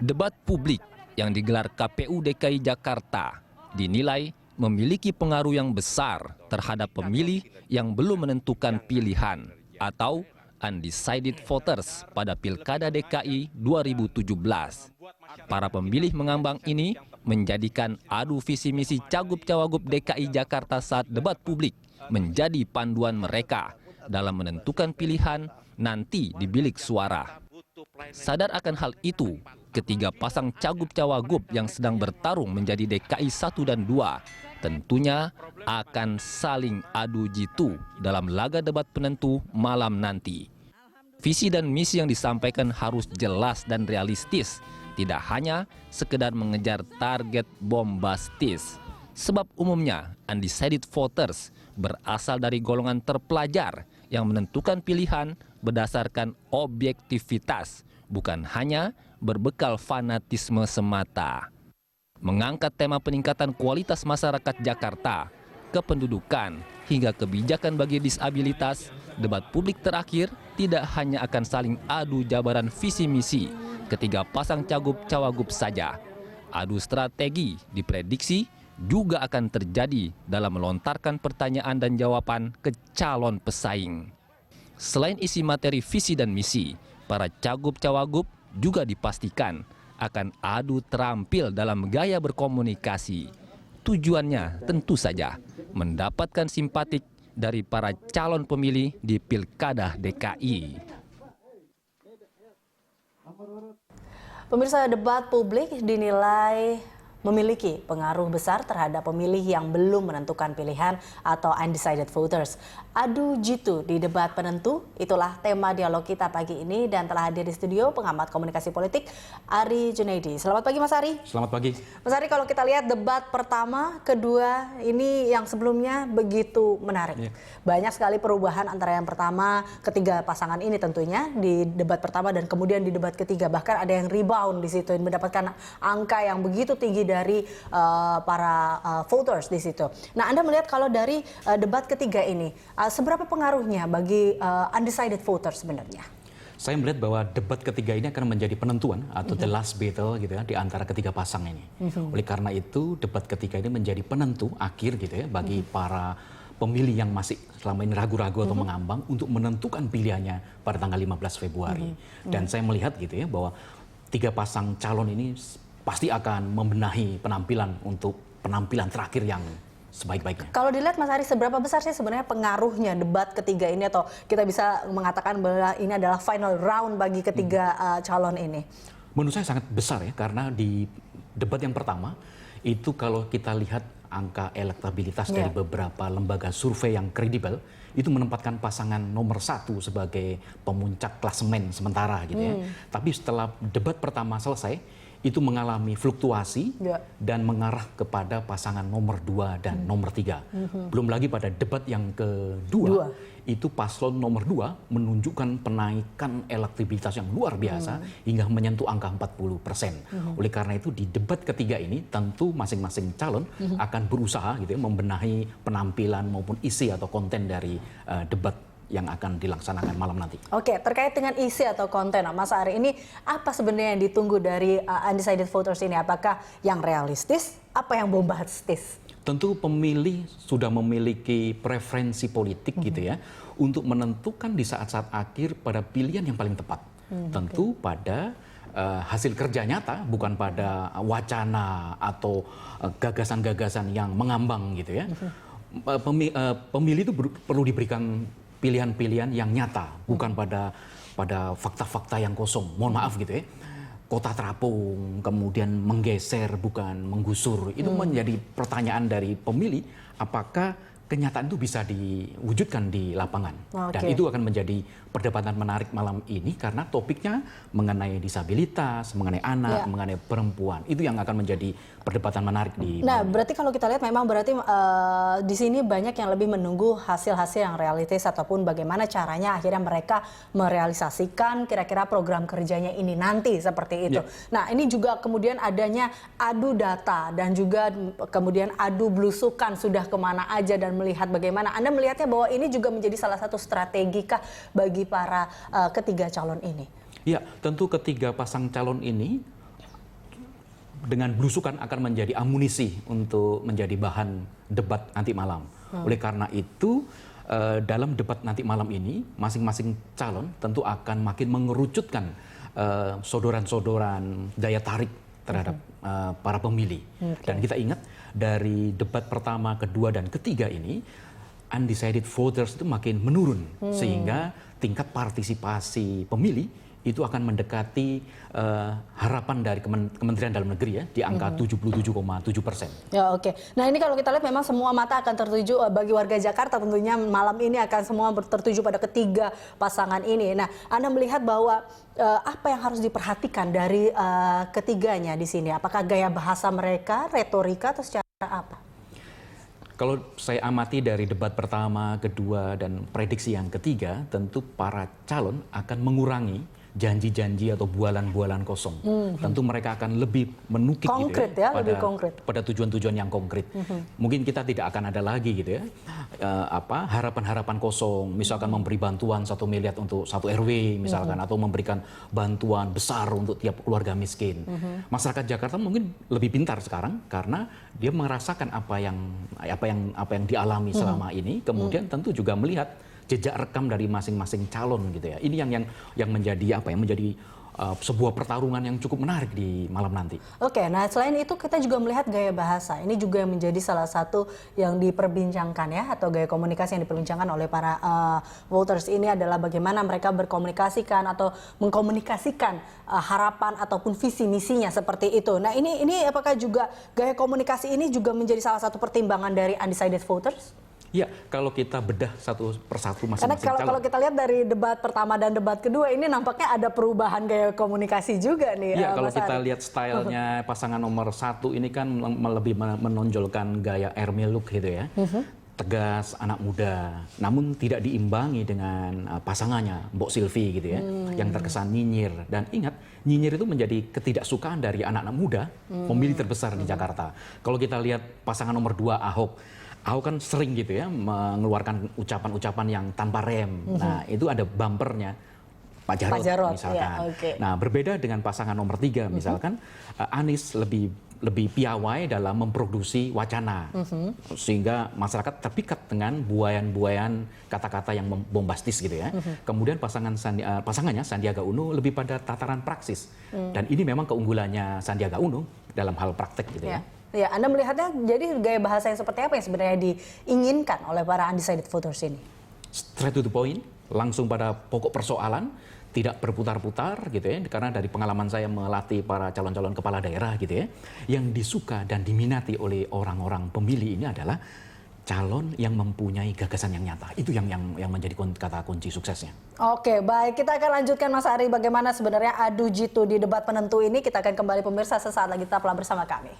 Debat publik yang digelar KPU DKI Jakarta dinilai memiliki pengaruh yang besar terhadap pemilih yang belum menentukan pilihan atau undecided voters pada Pilkada DKI 2017. Para pemilih mengambang ini menjadikan adu visi misi Cagup-Cawagup DKI Jakarta saat debat publik menjadi panduan mereka dalam menentukan pilihan nanti di bilik suara. Sadar akan hal itu, ketiga pasang Cagup-Cawagup yang sedang bertarung menjadi DKI 1 dan 2 tentunya akan saling adu jitu dalam laga debat penentu malam nanti. Visi dan misi yang disampaikan harus jelas dan realistis, tidak hanya sekedar mengejar target bombastis. Sebab umumnya undecided voters berasal dari golongan terpelajar yang menentukan pilihan berdasarkan objektivitas, bukan hanya berbekal fanatisme semata. Mengangkat tema peningkatan kualitas masyarakat Jakarta, kependudukan, hingga kebijakan bagi disabilitas, debat publik terakhir tidak hanya akan saling adu jabaran visi misi ketiga pasang Cagup-Cawagup saja. Adu strategi diprediksi juga akan terjadi dalam melontarkan pertanyaan dan jawaban ke calon pesaing. Selain isi materi visi dan misi, para Cagup-Cawagup juga dipastikan akan adu terampil dalam gaya berkomunikasi. Tujuannya tentu saja mendapatkan simpatik dari para calon pemilih di Pilkada DKI. Pemirsa, debat publik dinilai memiliki pengaruh besar terhadap pemilih yang belum menentukan pilihan atau undecided voters. Adu jitu di debat penentu, itulah tema dialog kita pagi ini dan telah hadir di studio pengamat komunikasi politik Ari Junaidi. Selamat pagi Mas Ari. Selamat pagi. Mas Ari, kalau kita lihat debat pertama, kedua, ini yang sebelumnya begitu menarik. Banyak sekali perubahan antara yang pertama, ketiga pasangan ini tentunya di debat pertama dan kemudian di debat ketiga. Bahkan ada yang rebound di situ, mendapatkan angka yang begitu tinggi dari para voters di situ. Nah, Anda melihat kalau dari debat ketiga ini, seberapa pengaruhnya bagi undecided voters sebenarnya? Saya melihat bahwa debat ketiga ini akan menjadi penentuan atau the last battle gitu ya di antara ketiga pasang ini. Oleh karena itu debat ketiga ini menjadi penentu akhir gitu ya bagi para pemilih yang masih selama ini ragu-ragu atau mengambang untuk menentukan pilihannya pada tanggal 15 Februari. Dan saya melihat gitu ya bahwa tiga pasang calon ini pasti akan membenahi penampilan untuk penampilan terakhir yang sebaik-baiknya. Kalau dilihat Mas Ari, seberapa besar sih sebenarnya pengaruhnya debat ketiga ini, atau kita bisa mengatakan bahwa ini adalah final round bagi ketiga calon ini? Menurut saya sangat besar ya, karena di debat yang pertama itu kalau kita lihat angka elektabilitas dari beberapa lembaga survei yang kredibel itu menempatkan pasangan nomor 1 sebagai pemuncak klasemen sementara gitu ya. Tapi setelah debat pertama selesai itu mengalami fluktuasi dan mengarah kepada pasangan nomor 2 dan nomor 3. Belum lagi pada debat yang kedua, itu paslon nomor 2 menunjukkan penaikan elektabilitas yang luar biasa hingga menyentuh angka 40%. Oleh karena itu di debat ketiga ini tentu masing-masing calon akan berusaha gitu ya, membenahi penampilan maupun isi atau konten dari debat yang akan dilaksanakan malam nanti. Oke, terkait dengan isi atau konten, Mas Ari, ini apa sebenarnya yang ditunggu dari undecided voters ini? Apakah yang realistis, apa yang bombastis? Tentu pemilih sudah memiliki preferensi politik gitu ya untuk menentukan di saat-saat akhir pada pilihan yang paling tepat. Tentu pada hasil kerja nyata, bukan pada wacana atau gagasan-gagasan yang mengambang gitu ya. Pemilih itu perlu diberikan pilihan-pilihan yang nyata, bukan pada fakta-fakta yang kosong. Mohon maaf gitu ya. Kota terapung, kemudian menggeser bukan menggusur. Itu menjadi pertanyaan dari pemilih, apakah kenyataan itu bisa diwujudkan di lapangan. Dan itu akan menjadi perdebatan menarik malam ini karena topiknya mengenai disabilitas, mengenai anak, mengenai perempuan. Itu yang akan menjadi perdebatan menarik di berarti kalau kita lihat memang berarti di sini banyak yang lebih menunggu hasil-hasil yang realistis ataupun bagaimana caranya akhirnya mereka merealisasikan kira-kira program kerjanya ini nanti seperti itu. Nah, ini juga kemudian adanya adu data dan juga kemudian adu belusukan sudah kemana aja dan melihat bagaimana. Anda melihatnya bahwa ini juga menjadi salah satu strategi kah bagi para ketiga calon ini? Ya, tentu ketiga pasang calon ini dengan belusukan akan menjadi amunisi untuk menjadi bahan debat nanti malam. Oleh karena itu, dalam debat nanti malam ini, masing-masing calon tentu akan makin mengerucutkan sodoran-sodoran daya tarik terhadap para pemilih. Dan kita ingat dari debat pertama, kedua, dan ketiga ini, undecided voters itu makin menurun, sehingga tingkat partisipasi pemilih itu akan mendekati harapan dari Kementerian Dalam Negeri ya, di angka 77,7%. Ya, oke. Nah, ini kalau kita lihat memang semua mata akan tertuju bagi warga Jakarta tentunya malam ini akan semua tertuju pada ketiga pasangan ini. Nah, Anda melihat bahwa apa yang harus diperhatikan dari ketiganya di sini? Apakah gaya bahasa mereka, retorika, atau secara apa? Kalau saya amati dari debat pertama, kedua, dan prediksi yang ketiga, tentu para calon akan mengurangi janji-janji atau bualan-bualan kosong. Tentu mereka akan lebih menukik konkret, gitu ya, lebih konkret. pada tujuan-tujuan yang konkret. Mungkin kita tidak akan ada lagi gitu ya, harapan-harapan kosong, misalkan memberi bantuan 1 miliar untuk 1 RW misalkan, atau memberikan bantuan besar untuk tiap keluarga miskin. Masyarakat Jakarta mungkin lebih pintar sekarang karena dia merasakan apa yang dialami selama ini, kemudian tentu juga melihat jejak rekam dari masing-masing calon gitu ya. Ini yang menjadi menjadi sebuah pertarungan yang cukup menarik di malam nanti. Oke, nah selain itu kita juga melihat gaya bahasa. Ini juga yang menjadi salah satu yang diperbincangkan ya, atau gaya komunikasi yang diperbincangkan oleh para voters ini adalah bagaimana mereka berkomunikasikan atau mengkomunikasikan harapan ataupun visi misinya seperti itu. Nah, ini apakah juga gaya komunikasi ini juga menjadi salah satu pertimbangan dari undecided voters? Ya, kalau kita bedah satu persatu masing-masing Karena kalau kita lihat dari debat pertama dan debat kedua ini nampaknya ada perubahan gaya komunikasi juga nih. Iya, kalau Mas kita Ari. lihat stylenya pasangan nomor 1 ini kan lebih menonjolkan gaya Ermil look gitu ya. Tegas, anak muda, namun tidak diimbangi dengan pasangannya, Mbok Silvi gitu ya, yang terkesan nyinyir. Dan ingat, nyinyir itu menjadi ketidaksukaan dari anak-anak muda, pemilih terbesar di Jakarta. Kalau kita lihat pasangan nomor 2 Ahok kan sering gitu ya mengeluarkan ucapan-ucapan yang tanpa rem. Nah, itu ada bumpernya Pak Jarod misalkan. Ya, okay. Nah, berbeda dengan pasangan nomor 3 misalkan, Anies lebih piawai dalam memproduksi wacana, sehingga masyarakat terpikat dengan buayan-buayan kata-kata yang bombastis gitu ya. Kemudian pasangannya Sandiaga Uno lebih pada tataran praksis, dan ini memang keunggulannya Sandiaga Uno dalam hal praktek gitu ya. Ya, Anda melihatnya jadi gaya bahasa yang seperti apa yang sebenarnya diinginkan oleh para undecided voters ini? Straight to the point, langsung pada pokok persoalan, tidak berputar-putar gitu ya, karena dari pengalaman saya melatih para calon-calon kepala daerah gitu ya, yang disuka dan diminati oleh orang-orang pemilih ini adalah calon yang mempunyai gagasan yang nyata. Itu yang menjadi kata kunci suksesnya. Oke, baik. Kita akan lanjutkan Mas Ari bagaimana sebenarnya adu jitu di debat penentu ini. Kita akan kembali pemirsa sesaat lagi, tetaplah bersama kami.